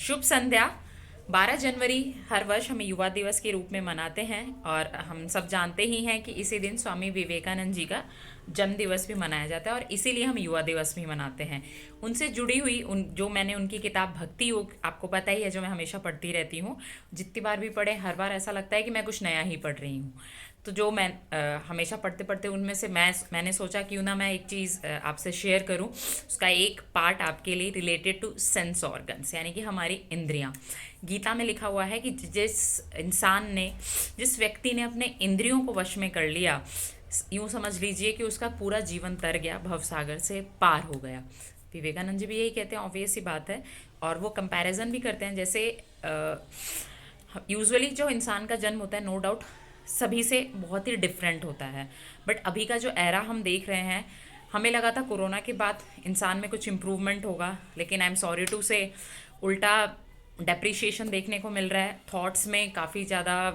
शुभ संध्या। 12 जनवरी हर वर्ष हम युवा दिवस के रूप में मनाते हैं और हम सब जानते ही हैं कि इसी दिन स्वामी विवेकानंद जी का जन्म दिवस भी मनाया जाता है और इसीलिए हम युवा दिवस भी मनाते हैं। उनसे जुड़ी हुई उन जो मैंने उनकी किताब भक्ति योग आपको पता ही है, जो मैं हमेशा पढ़ती रहती हूँ। जितनी बार भी पढ़े हर बार ऐसा लगता है कि मैं कुछ नया ही पढ़ रही हूँ। तो जो मैं हमेशा पढ़ते पढ़ते उनमें से मैंने सोचा क्यों ना मैं एक चीज़ आपसे शेयर करूं। उसका एक पार्ट आपके लिए रिलेटेड टू सेंस ऑर्गन्स, यानी कि हमारी इंद्रियां। गीता में लिखा हुआ है कि जिस व्यक्ति ने अपने इंद्रियों को वश में कर लिया, यूं समझ लीजिए कि उसका पूरा जीवन तर गया, भवसागर से पार हो गया। विवेकानंद जी भी यही कहते हैं, ऑब्वियस सी बात है। और वो कंपैरिजन भी करते हैं, जैसे यूजुअली जो इंसान का जन्म होता है, नो डाउट सभी से बहुत ही डिफरेंट होता है। बट अभी का जो एरा हम देख रहे हैं, हमें लगा था कोरोना के बाद इंसान में कुछ इम्प्रूवमेंट होगा, लेकिन आई एम सॉरी टू से उल्टा डेप्रिशिएशन देखने को मिल रहा है। थॉट्स में काफ़ी ज़्यादा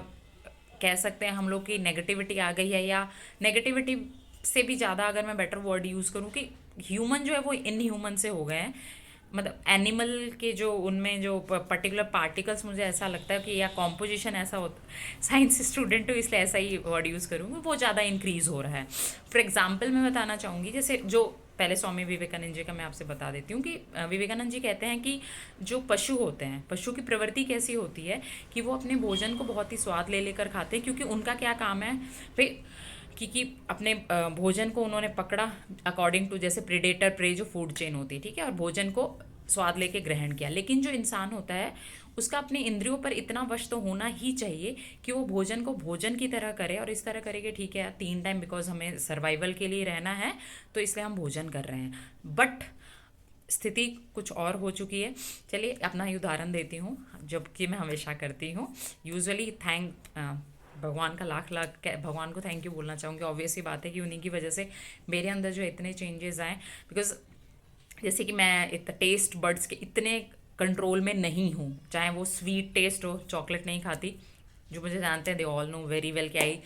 कह सकते हैं हम लोग की नेगेटिविटी आ गई है, या नेगेटिविटी से भी ज़्यादा अगर मैं बेटर वर्ड यूज़ करूँ कि ह्यूमन जो है वो इन ह्यूमन से हो गए हैं। मतलब एनिमल के जो उनमें जो पर्टिकुलर पार्टिकल्स, मुझे ऐसा लगता है कि या कॉम्पोजिशन ऐसा होता, साइंस स्टूडेंट हूँ इसलिए ऐसा ही वर्ड यूज़ करूँगी, वो ज़्यादा इंक्रीज़ हो रहा है। फॉर एग्जाम्पल मैं बताना चाहूँगी, जैसे जो पहले स्वामी विवेकानंद जी का मैं आपसे बता देती हूँ कि विवेकानंद जी कहते हैं कि जो पशु होते हैं, पशु की प्रवृत्ति कैसी होती है कि वो अपने भोजन को बहुत ही स्वाद ले लेकर खाते हैं, क्योंकि उनका क्या काम है भाई, क्योंकि अपने भोजन को उन्होंने पकड़ा अकॉर्डिंग टू जैसे प्रेडेटर प्रे जो फूड चेन होती है, ठीक है, और भोजन को स्वाद लेके ग्रहण किया। लेकिन जो इंसान होता है उसका अपने इंद्रियों पर इतना वश तो होना ही चाहिए कि वो भोजन को भोजन की तरह करे, और इस तरह करे कि ठीक है 3 टाइम, बिकॉज हमें सर्वाइवल के लिए रहना है तो इसलिए हम भोजन कर रहे हैं। बट स्थिति कुछ और हो चुकी है। चलिए अपना ही उदाहरण देती हूँ, जबकि मैं हमेशा करती हूँ यूजुअली। भगवान का लाख लाख भगवान को थैंक यू बोलना चाहूँगी। ऑब्वियस ही बात है कि उन्हीं की वजह से मेरे अंदर जो इतने चेंजेस आए, बिकॉज जैसे कि मैं टेस्ट बड्स के इतने कंट्रोल में नहीं हूँ। चाहे वो स्वीट टेस्ट हो, चॉकलेट नहीं खाती, जो मुझे जानते हैं they all know very well कि I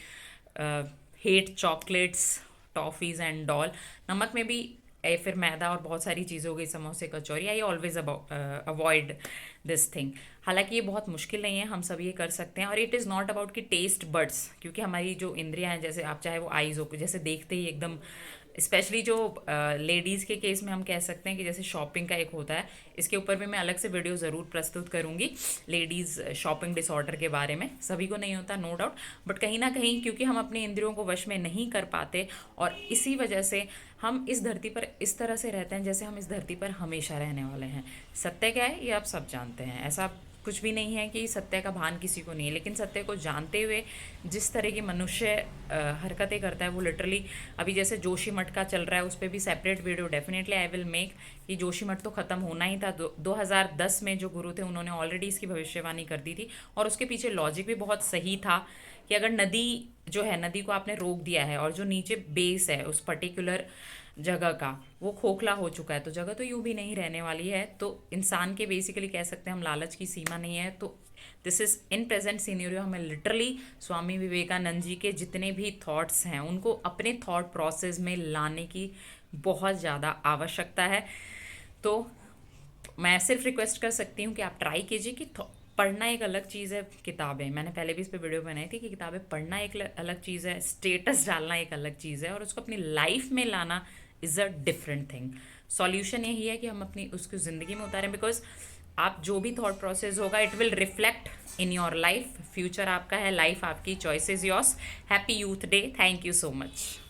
hate chocolates, toffees and all. नमक में भी फिर मैदा और बहुत सारी चीज़ें हो गई, समोसे kachori, I always avoid this thing. हालांकि ये बहुत मुश्किल नहीं है, हम सब ये कर सकते हैं। और इट इज़ नॉट अबाउट कि टेस्ट बड्स, क्योंकि हमारी जो इंद्रियां हैं, जैसे आप चाहे वो आइज़ हो, जैसे देखते ही एकदम, स्पेशली जो लेडीज़ के केस में हम कह सकते हैं कि जैसे शॉपिंग का एक होता है, इसके ऊपर भी मैं अलग से वीडियो ज़रूर प्रस्तुत करूँगी, लेडीज़ शॉपिंग डिसऑर्डर के बारे में। सभी को नहीं होता, नो डाउट, बट कहीं ना कहीं क्योंकि हम अपने इंद्रियों को वश में नहीं कर पाते, और इसी वजह से हम इस धरती पर इस तरह से रहते हैं जैसे हम इस धरती पर हमेशा रहने वाले हैं। सत्य क्या है ये आप सब जानते हैं, ऐसा कुछ भी नहीं है कि सत्य का भान किसी को नहीं है, लेकिन सत्य को जानते हुए जिस तरह की मनुष्य हरकतें करता है वो लिटरली, अभी जैसे जोशी मठ का चल रहा है, उस पर भी separate video definitely I will make. कि जोशी मठ तो ख़त्म होना ही था। 2010 में जो गुरु थे उन्होंने ऑलरेडी इसकी भविष्यवाणी कर दी थी, और उसके पीछे लॉजिक भी बहुत सही था कि अगर नदी जो है, नदी को आपने रोक दिया है और जो नीचे बेस है उस पर्टिकुलर जगह का वो खोखला हो चुका है, तो जगह तो यूं भी नहीं रहने वाली है। तो इंसान के बेसिकली कह सकते हैं हम लालच की सीमा नहीं है। तो this is in present scenario, हमें लिटरली स्वामी विवेकानंद जी के जितने भी थॉट्स हैं उनको अपने थॉट प्रोसेस में लाने की बहुत ज़्यादा आवश्यकता है। तो मैं सिर्फ रिक्वेस्ट कर सकती हूँ कि आप ट्राई कीजिए कि पढ़ना एक अलग चीज़ है, किताबें, मैंने पहले भी इस पर वीडियो बनाई थी कि किताबें पढ़ना एक अलग चीज़ है, स्टेटस डालना एक अलग चीज़ है, और उसको अपनी लाइफ में लाना is a different thing. Solution यही है कि हम अपनी उसको ज़िंदगी में उतारें, बिकॉज आप जो भी थॉट प्रोसेस होगा it will reflect in your life. Future आपका है, लाइफ आपकी, choice is yours. Happy youth day, thank you so much.